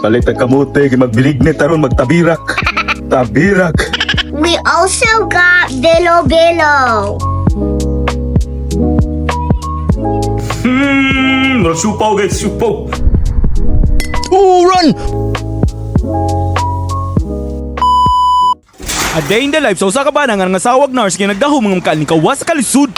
Palit ang kamote, mag-binignit taron mag-tabirak. Tabirak. We also got bilo-bilo. Supaw guys, supaw. Run! A day in the life sa usa ka bana nga nangasawag nurse kay nagdaho mga mukha ni kawas sa kalisud.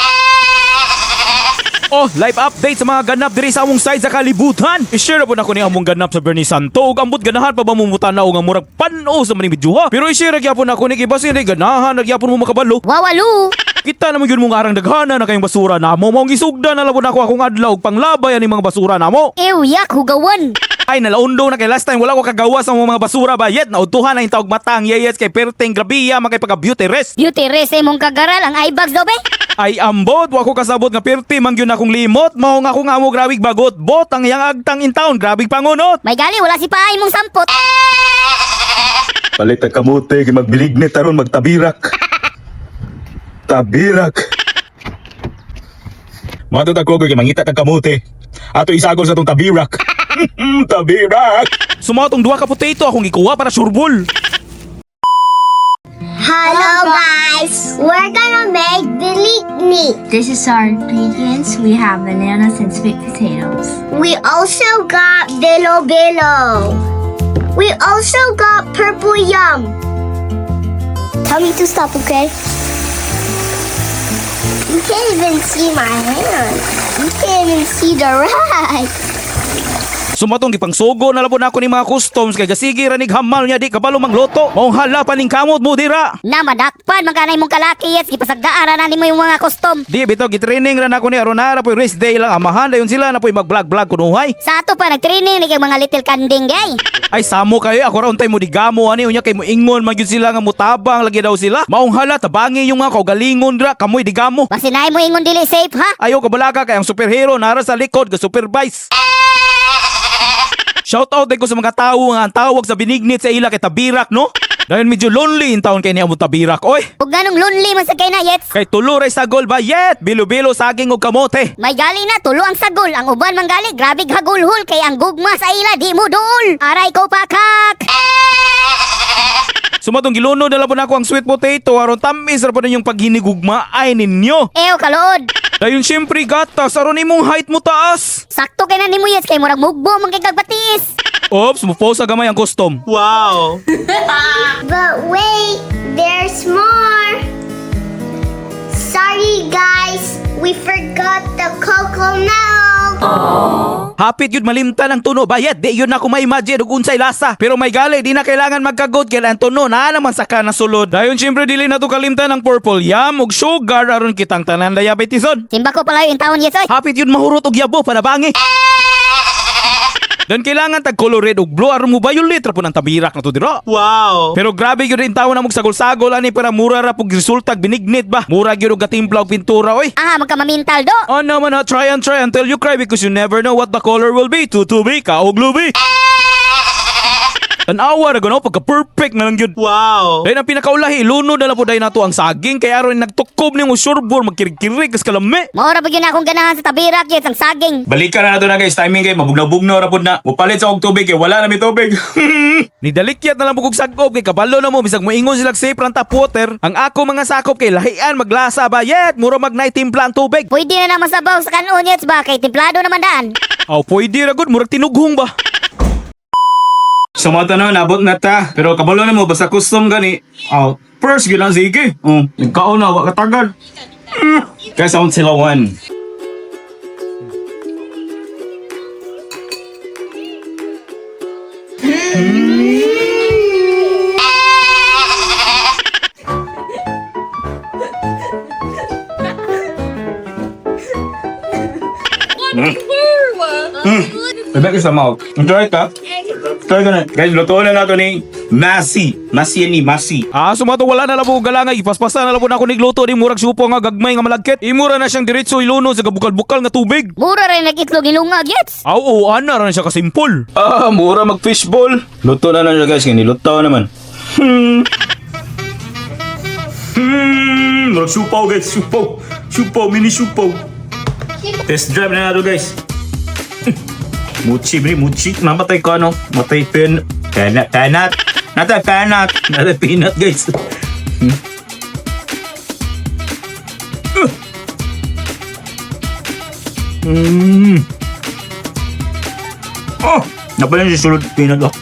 Oh, live update sa mga ganap diri sa among side sa kalibutan. I-share na po na ko ni among ganap sa Bernie Santo ug ambot ganahan pa ba mumutanaw nga murag pan-o sa maning bidyuha. Pero i-share gyapon na ko ni kay basin ganahan nagyapon mo makabalo. Wawalu. Kita naman yun mong arang daghana na kayong basura namo. Maong isugda na labon ako akong adlaw ug panglabay ani mga basura namo. Ew, yak, hugawan. Ay nalaundo na kay last time wala ko kagawas ng mga basura bayet na utuhan na yung tawag matang yeyes kay perteng grabiya magkay pagka beauty rest. Beauty rest mong kagaral ang eyebags daw be. Ay ambot wa ko kasabot nga perti man gyud akong limot mao nga ako nga mo grabig bagot bot ang iyang agtang in town grabig pangunot. May gali wala si paay mong sampot. Palit ang kamote, mag-binignit taron mag-tabirak. Tabirak. Matutag ko kay mangita kang kamote. Ato isagol sa tong tabirak. Tabirak. Sumatong duha ka potato akong gikuha para surbol. Hello guys, we're gonna make binignit. This is our ingredients. We have bananas and sweet potatoes. We also got bilo-bilo. We also got purple yum. Tell me to stop, okay? You can't even see my hand. You can't even see the rag. Sumatong gipangsugo na labon ako ni mga customs kay gasigi ranig hamal niya di kabalo mangloto. Maong hala paning kamot mo dira. Na madakpan magkanay mong kalaki yes gipasagdaan na nimo yung mga custom. Di bitaw gitraining ra nako ni aronara poy rest day lang amahan dayon sila na poy mag-vlog kunuhay. Sa ato pa nagtraining ni kay mga little kanding gay. Ay samo kayo ako ra untay mo digamo ani unya kay mo ingon man gyud sila nga mutabang lagi daw sila. Maong hala tabangi yung mga kaugalingon ra kamoy digamo. Basinay mo ingon dili safe ha. Ayaw kabalaga kay ang superhero nara sa likod ga supervise. Shout out ko sa mga tao nga ang tawag sa Binignit sa ila kay Tabirak no. Dahil medyo lonely in taon kay ni amo Tabirak oy. Ug ganong lonely man sa kay na yets. Kay tulo ray sagol ba yet bilo-bilo saging ug kamote. May gali na tulo ang sagol, ang uban man gali grabig hagulhol kay ang gugma sa ila di mo duol. Aray ko pakak. Sumatong giluno na labon ako ang sweet potato aron tamis ra po ninyong paghinigugma ay ninyo. Ew kalood. Dayon syempre gatas aron imong height mo taas. Sakto kay na nimo yets kay murag mugbo man kay kagbatis. Ops, muposa gamay ang custom. Wow! But wait, there's more. Sorry guys, we forgot the cocoa milk. Hapit yun malimtan ang tuno bayet di yun ako ma-imagine ug unsay lasa. Pero may gali di na kailangan magkagod kay ang tuno na naman sa kana sulod. Dayon syempre dili na to kalimtan ang purple yam ug sugar aron kitang tanan diabetison. Simba ko pala yung taon yets oy. Hapit yun mahurot og yabo panabangi. Dan kailangan tag color red ug blue aron mo violet ra po ng Tabirak na to dira. Wow! Pero grabe gyud rin tawo na mong sagol-sagol ani para mura ra pug resulta Binignit ba. Mura gyud og gatimpla og pintura oy. Ah, magkamamintal do. Oh no man, try until you cry because you never know what the color will be. Tutubi ka og lubi. An hour na gano'n, pagka-perfect na lang yun. Wow! Dahil ang pinakaulahi, luno na lang po dahil nato ang saging. Kaya aron nagtukob niyong usurbor, magkirig-kirig, kas kalami. Maura ba yun akong ganahan sa Tabirak yets ang saging. Balikan na nato na guys, timing kay mabugnaw-bugnaw ra pud na. Mupalit sa og tubig kay wala na mi tubig. Nidalikyat na lang bugog sagob kay kabalo na mo. Bisag moingon sila safe rang tap water. Ang ako mga sakop kay lahian, maglasa ba? Yet, mura mag-night timpla ang tubig. Pwede na naman sabaw sa kanon yets ba kay templado naman daan. Aw, pwede ra gud, murag tinughong ba? Sa mga tanong, nabot na ta. Pero kabalo na mo, basta custom gani. First, gilang sige. Nagkaon na, wak katagal. Kaya sound sila one. Bebek sa mouth. Enjoy ka? Try ka na. Guys, lutuan na nato ni Masi. Masi yan ni Masi. Sumato wala na lang po galangay. Ipaspasa na lang po na ako nigluto ni murag supo nga gagmay nga malagkit. Imura na siyang diretso iluno sa gabukal-bukal nga tubig. Mura rin nag-itlog ilungag yets. Aw, ana ra na siya kasimpol. Mura mag-fishball. Luto na lang siya guys, kaya nilutaw naman. Murag supaw guys, supaw. Supaw, mini supaw. Test drive na nato guys. Muchi, bre, muchi. Namatay ko ano? Matay penat. Natay penat. Natay peanut, guys. Oh, napala yung sulod peanut oh.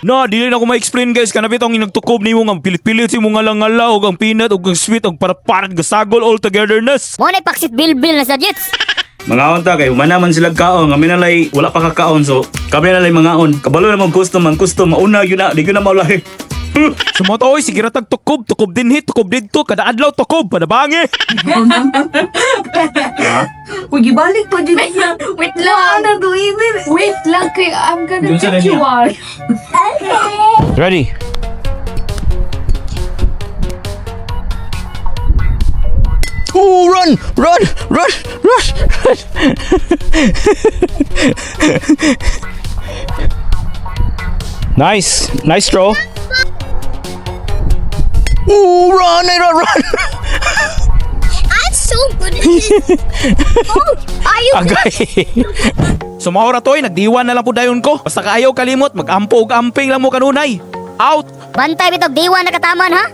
Na, dili na ko ma-explain guys. Kanapit ang inagtukob ni mo nga pilit-pilit si mo nga lang ngalaw, ang peanut, o ang sweet, o para gasagol all togetherness. Mo na paksit bilbil na sa jets. Mga onta kay manaman sila kaon, kami nalay wala pa kakaon so kami nalay mga on. Kabalo na mga custom mauna yun na, di ko na maulahi. Sumata oy, sige ratag tukob dinhit, tukob dito, kada adlaw tukob, panabangi. Uy, gibalik pa dyan niya. Wait lang. Ano to, Ibig? Wait lang kay I'm gonna Dun sa take you kanya. out. Ready? Oh, run! Run! Run! Run! Nice throw. Oh, run! Run! I'm so good at this. Oh, are you Agay. Sumahora toy, nagdiwan na lang po dayon ko. Basta kaayaw kalimot, mag-ampo ug amping lang mo kanunay. Out! Bantay bitog diwa na kataman ha.